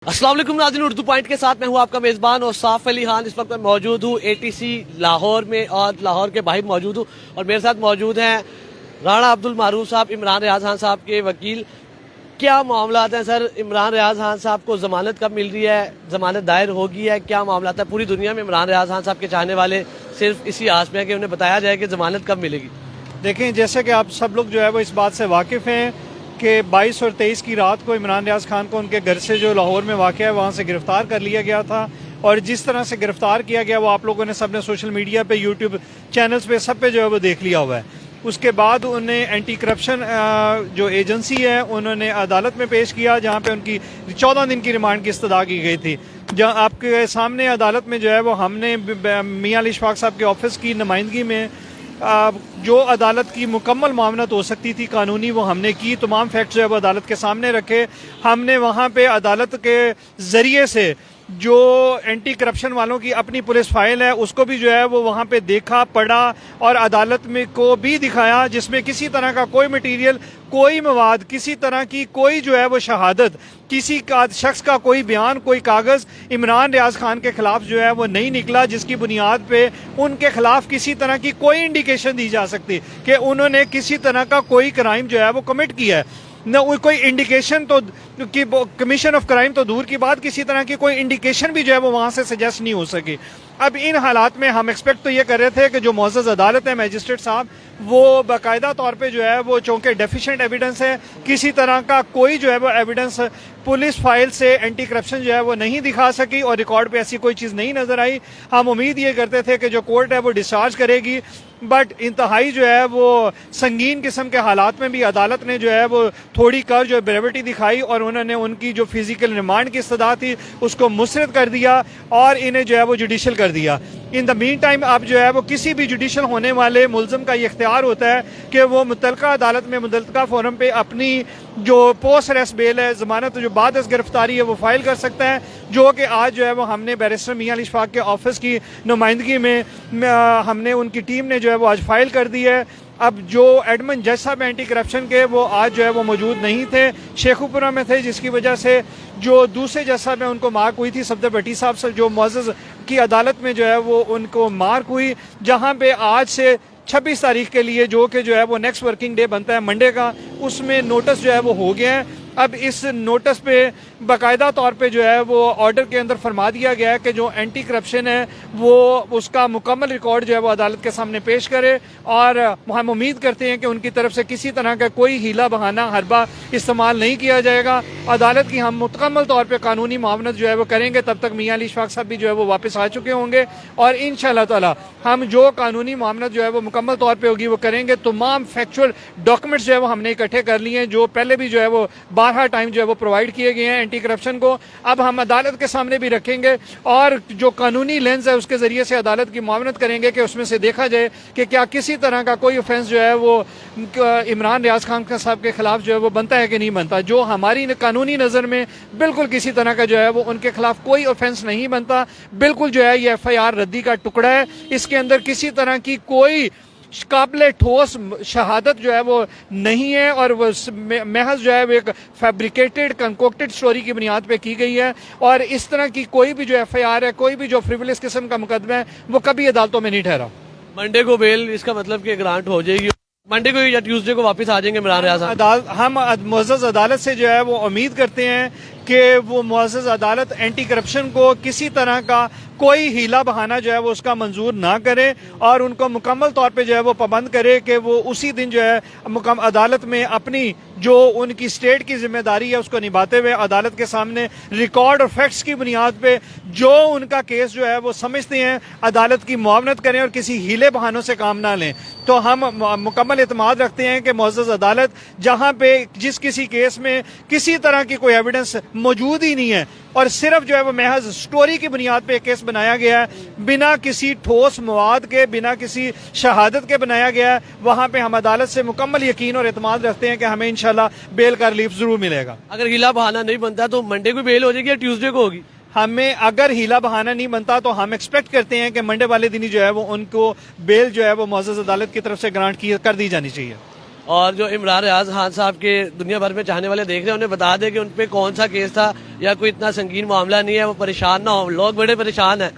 अस्सलाम वालेकुम नाज़रीन, उर्दू पॉइंट के साथ मैं हूँ आपका मेज़बान और साफ अली खान। इस वक्त मैं मौजूद हूँ एटीसी लाहौर में और लाहौर के बाहर मौजूद हूँ और मेरे साथ मौजूद हैं राणा अब्दुल मारूफ साहब, इमरान रियाज खान साहब के वकील। क्या मामला हैं सर? इमरान रियाज खान साहब को ज़मानत कब मिल रही है? ज़मानत दायर होगी है? क्या मामला है? पूरी दुनिया में इमरान रियाज खान साहब के चाहने वाले सिर्फ इसी आस में है कि उन्हें बताया जाए कि ज़मानत कब मिलेगी। देखें, जैसे कि आप सब लोग जो है वो इस बात से वाकिफ़ हैं कि 22 और 23 की रात को इमरान रियाज खान को उनके घर से जो लाहौर में वाक़ है वहाँ से गिरफ़्तार कर लिया गया था। और जिस तरह से गिरफ़्तार किया गया वो आप लोगों ने सबने सोशल मीडिया पे, यूट्यूब चैनल्स पे, सब पे जो है वो देख लिया हुआ है। उसके बाद उन्हें एंटी करप्शन जो एजेंसी है उन्होंने अदालत में पेश किया, जहाँ पे उनकी 14 दिन की रिमांड की इस्तदा की गई थी। जहाँ आपके सामने अदालत में जो है वो हमने मियां अली इशफाक साहब के ऑफिस की नुमाइंदगी में जो अदालत की मुकम्मल मामलत हो सकती थी कानूनी, वो हमने की। तमाम फैक्ट्स जो है वो अदालत के सामने रखे। हमने वहाँ पे अदालत के ज़रिए से जो एंटी करप्शन वालों की अपनी पुलिस फाइल है उसको भी जो है वो वहाँ पे देखा, पढ़ा और अदालत में को भी दिखाया, जिसमें किसी तरह का कोई मटीरियल, कोई मवाद, किसी तरह की कोई जो है वो शहादत, किसी का शख्स का कोई बयान, कोई कागज़ इमरान रियाज खान के खिलाफ जो है वो नहीं निकला, जिसकी बुनियाद पे उनके खिलाफ किसी तरह की कोई इंडिकेशन दी जा सकती कि उन्होंने किसी तरह का कोई क्राइम जो है वो कमिट किया है। न कोई इंडिकेशन तो कि कमीशन ऑफ क्राइम तो दूर की बात, किसी तरह की कोई इंडिकेशन भी जो है वो वहां से सजेस्ट नहीं हो सकी। अब इन हालात में हम एक्सपेक्ट तो ये कर रहे थे कि जो मुअज़्ज़ज़ अदालत है, मजिस्ट्रेट साहब, वो बाकायदा तौर पे जो है वो चूँकि डेफिशिएंट एविडेंस है, किसी तरह का कोई जो है वो एविडेंस पुलिस फाइल से एंटी करप्शन जो है वो नहीं दिखा सकी और रिकॉर्ड पे ऐसी कोई चीज़ नहीं नजर आई। हम उम्मीद ये करते थे कि जो कोर्ट है वो डिस्चार्ज करेगी, बट इंतहाई जो है वो संगीन किस्म के हालात में भी अदालत ने जो है वो थोड़ी कर जो ब्रेविटी दिखाई और उन्होंने उनकी जो फिजिकल रिमांड की इस्तदा थी उसको मुस्तरद कर दिया और इन्हें जो है वो जुडिशल कर दिया। इन द मीन टाइम अब जो है वो किसी भी जुडिशल होने वाले मुलजम का ये इख्तियार होता है कि वो मुतलका अदालत में मुतलका फोरम पे अपनी जो पोस्ट अरेस्ट बेल है, जमानत जो बाद इस गिरफ्तारी है, वो फाइल कर सकता है, जो कि आज जो है वो हमने बैरिस्टर मियां अली इशफाक के ऑफिस की नुमाइंदगी में हमने उनकी टीम ने जो है वो आज फाइल कर दी है। अब जो एडमिन जज साहब एंटी करप्शन के वो आज जो है वो मौजूद नहीं थे, शेखुपुरा में थे, जिसकी वजह से जो दूसरे जज साहब हैं उनको मार्क हुई थी, सफदर भट्टी साहब से जो मुअज़्ज़ज़ की अदालत में जो है वो उनको मार्क हुई, जहाँ पे आज से 26 तारीख के लिए जो कि जो है वो नेक्स्ट वर्किंग डे बनता है मंडे का, उसमें नोटिस जो है वो हो गया है। अब इस नोटिस पे बाकायदा तौर पे जो है वो ऑर्डर के अंदर फरमा दिया गया है कि जो एंटी करप्शन है वो उसका मुकम्मल रिकॉर्ड जो है वो अदालत के सामने पेश करे और हम उम्मीद करते हैं कि उनकी तरफ से किसी तरह का कोई हीला बहाना हरबा इस्तेमाल नहीं किया जाएगा। अदालत की हम मुकम्मल तौर पर कानूनी मामलत जो है वो करेंगे, तब तक मियां अली इशफाक साहब भी जो है वो वापस आ चुके होंगे और इंशाअल्लाह ताला हम जो कानूनी मामलत जो है वो मुकम्मल तौर पर होगी वो करेंगे। तमाम फैक्चुअल डॉक्यूमेंट्स जो है वो हमने इकट्ठे कर लिए हैं, जो पहले भी जो है वो 12 टाइम जो है वो प्रोवाइड किए गए हैं एंटी करप्शन को। अब हम अदालत के सामने भी रखेंगे और जो कानूनी लेंस है उसके जरिए से अदालत की मामलत करेंगे कि उसमें से देखा जाए कि क्या किसी तरह का कोई ऑफेंस जो है वो इमरान रियाज खान साहब के खिलाफ जो है वो बनता है कि नहीं बनता। जो हमारी कानूनी नज़र में बिल्कुल किसी तरह का जो है वो उनके खिलाफ कोई ऑफेंस नहीं बनता, बिल्कुल जो है ये FIR रद्दी का टुकड़ा है। इसके अंदर किसी तरह की कोई काबिल ठोस शहादत जो है वो नहीं है और वो महज जो है वो एक फैब्रिकेटेड कंकोक्टेड स्टोरी की बुनियाद पे की गई है और इस तरह की कोई भी जो FIR है, कोई भी जो फ्रिवलेस किस्म का मुकदमा है वो कभी अदालतों में नहीं ठहरा। मंडे को बेल, इसका मतलब कि ग्रांट हो जाएगी, मंडे को या ट्यूसडे को वापस आ जाएंगे इमरान रियाज खान। हम मुअज़्ज़ज़ अदालत से जो है वो उम्मीद करते हैं कि वो मुअज़्ज़ज़ अदालत एंटी करप्शन को किसी तरह का कोई हीला बहाना जो है वो उसका मंजूर ना करे और उनको मुकम्मल तौर पे जो है वो पाबंद करे कि वो उसी दिन जो है अदालत में अपनी जो उनकी स्टेट की जिम्मेदारी है उसको निभाते हुए अदालत के सामने रिकॉर्ड और फैक्ट्स की बुनियाद पे जो उनका केस जो है वो समझते हैं अदालत की मुआवनत करें और किसी हीले बहानों से काम ना लें। तो हम मुकम्मल एतमाद रखते हैं कि मुअज़्ज़ज़ अदालत जहाँ पे जिस किसी केस में किसी तरह की कोई एविडेंस मौजूद ही नहीं है और सिर्फ जो है वो महज स्टोरी की बुनियाद पे केस बनाया गया है, बिना किसी ठोस मवाद के, बिना किसी शहादत के बनाया गया है, वहाँ पे हम अदालत से मुकम्मल यकीन और एतमाद रखते हैं कि हमें इंशाल्लाह बेल का रिलीफ जरूर मिलेगा। अगर हीला बहाना नहीं बनता तो मंडे को बेल हो जाएगी या ट्यूसडे को होगी? हमें अगर हीला बहाना नहीं बनता तो हम एक्सपेक्ट करते हैं कि मंडे वाले दिन ही जो है वो उनको बेल जो है वो मुअज़्ज़ज़ अदालत की तरफ से ग्रांट कर दी जानी चाहिए। और जो इमरान रियाज खान साहब के दुनिया भर में चाहने वाले देख रहे हैं उन्हें बता दें कि उन पे कौन सा केस था या कोई इतना संगीन मामला नहीं है, वो परेशान ना हो, लोग बड़े परेशान हैं।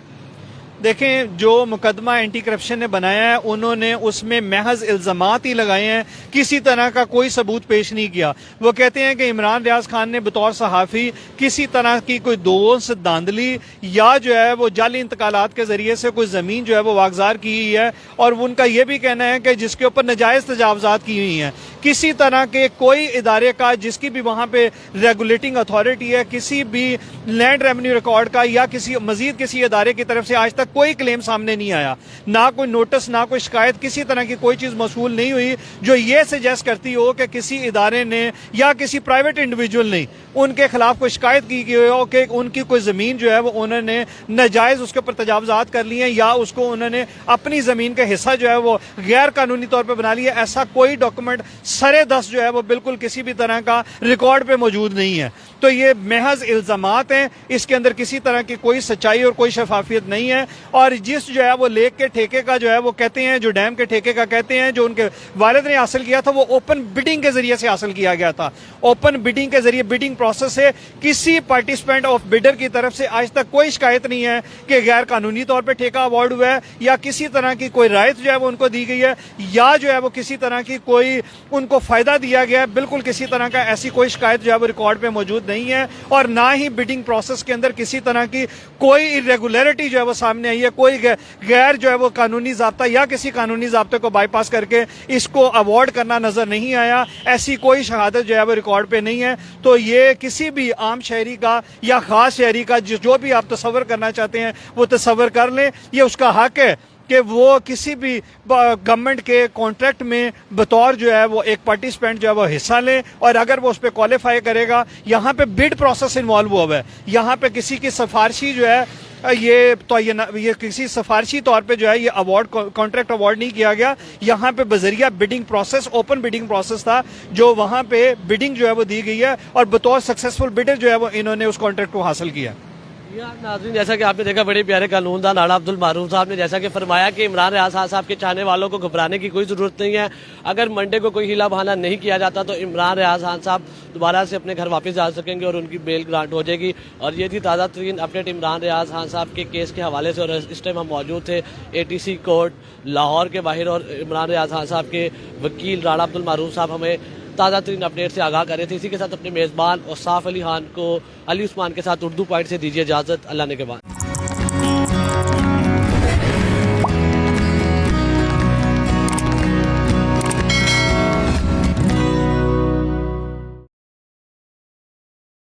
देखें, जो मुकदमा एंटी करप्शन ने बनाया है उन्होंने उसमें महज इल्जामात ही लगाए हैं, किसी तरह का कोई सबूत पेश नहीं किया। वो कहते हैं कि इमरान रियाज खान ने बतौर सहाफ़ी किसी तरह की कोई दोस्त धांधली या जो है वो जाली इंतकालात के जरिए से कोई ज़मीन जो है वो वागजार की हुई है, और उनका ये भी कहना है कि जिसके ऊपर नाजायज़ तजावज़ात की हुई हैं। किसी तरह के कोई इदारे का जिसकी भी वहाँ पे रेगुलेटिंग अथॉरिटी है, किसी भी लैंड रेवेन्यू रिकॉर्ड का या किसी मजीद किसी इदारे की तरफ से आज तक कोई क्लेम सामने नहीं आया, ना कोई नोटिस, ना कोई शिकायत, किसी तरह की कोई चीज मौसूल नहीं हुई जो ये सजेस्ट करती हो कि किसी इदारे ने या किसी प्राइवेट इंडिविजुअल ने उनके खिलाफ कोई शिकायत की गई हो कि उनकी कोई जमीन जो है वो उन्होंने नाजायज उसके ऊपर तजावजात कर लिए हैं या उसको उन्होंने अपनी जमीन का हिस्सा जो है वो गैर कानूनी तौर पर बना लिया। ऐसा कोई डॉक्यूमेंट सरे दस जो है वो बिल्कुल किसी भी तरह का रिकॉर्ड पे मौजूद नहीं है। तो ये महज इल्जामात हैं, इसके अंदर किसी तरह की कोई सच्चाई और कोई शफाफियत नहीं है। और जिस जो है वो लेक के ठेके का जो है वो कहते हैं, जो डैम के ठेके का कहते हैं, जो उनके वालिद ने हासिल किया था वो ओपन बिडिंग के जरिए से हासिल किया गया था। ओपन बिडिंग के जरिए बिडिंग प्रोसेस से किसी पार्टिसिपेंट ऑफ बिडर की तरफ से आज तक कोई शिकायत नहीं है कि गैर कानूनी तौर पर ठेका अवार्ड हुआ है या किसी तरह की कोई रायत जो है वो उनको दी गई है या जो है वो किसी तरह की कोई उनको फायदा दिया गया है। बिल्कुल किसी तरह का ऐसी कोई शिकायत जो है वो रिकॉर्ड पे मौजूद नहीं है, और ना ही बिडिंग प्रोसेस के अंदर किसी तरह की कोई इरेगुलरिटी जो है वो सामने आई है, कोई गैर जो है वो कानूनी ज़ाब्ता या किसी कानूनी ज़ाब्ते को बाईपास करके इसको अवार्ड करना नजर नहीं आया। ऐसी कोई शहादत जो है वो रिकॉर्ड पे नहीं है। तो ये किसी भी आम शहरी का या खास शहरी का जो भी आप तस्वर करना चाहते हैं वो तस्वर कर लें। ये उसका हक है कि वो किसी भी गवर्नमेंट के कॉन्ट्रैक्ट में बतौर जो है वो एक पार्टिसिपेंट जो है वो हिस्सा ले, और अगर वो उस पर क्वालिफाई करेगा, यहाँ पे बिड प्रोसेस इन्वॉल्व हुआ है, यहाँ पे किसी की सिफारिशी जो है ये किसी सिफारिशी तौर पे जो है ये अवार्ड कॉन्ट्रैक्ट अवार्ड नहीं किया गया। यहाँ पे बजरिया bidding process, open bidding process था जो वहाँ पे बिडिंग जो है वो दी गई है और बतौर सक्सेसफुल बिडर जो है वो इन्होंने उस कॉन्ट्रैक्ट को हासिल किया। नाज़रीन, जैसा कि आपने देखा बड़े प्यारे कानूनदान राणा अब्दुल मारूफ साहब ने जैसा कि फरमाया कि इमरान रियाज खान साहब के चाहने वालों को घबराने की कोई ज़रूरत नहीं है। अगर मंडे को कोई हिला बहाना नहीं किया जाता तो इमरान रियाज खान साहब दोबारा से अपने घर वापस जा सकेंगे और उनकी बेल ग्रांट हो जाएगी। और ये थी ताज़ा तरीन अपडेट इमरान रियाज खान साहब के केस के हवाले से, और इस टाइम हम मौजूद थे ATC कोर्ट लाहौर के बाहर, और इमरान रियाज खान साहब के वकील राणा अब्दुल मारूफ साहब हमें ताज़ा तरीन अपडेट से आगाह कर रहे थे। इसी के साथ अपने मेज़बान और साफ अली खान को अली उस्मान के साथ उर्दू पॉइंट से दीजिए इजाज़त। अल्लाह ने के बाद।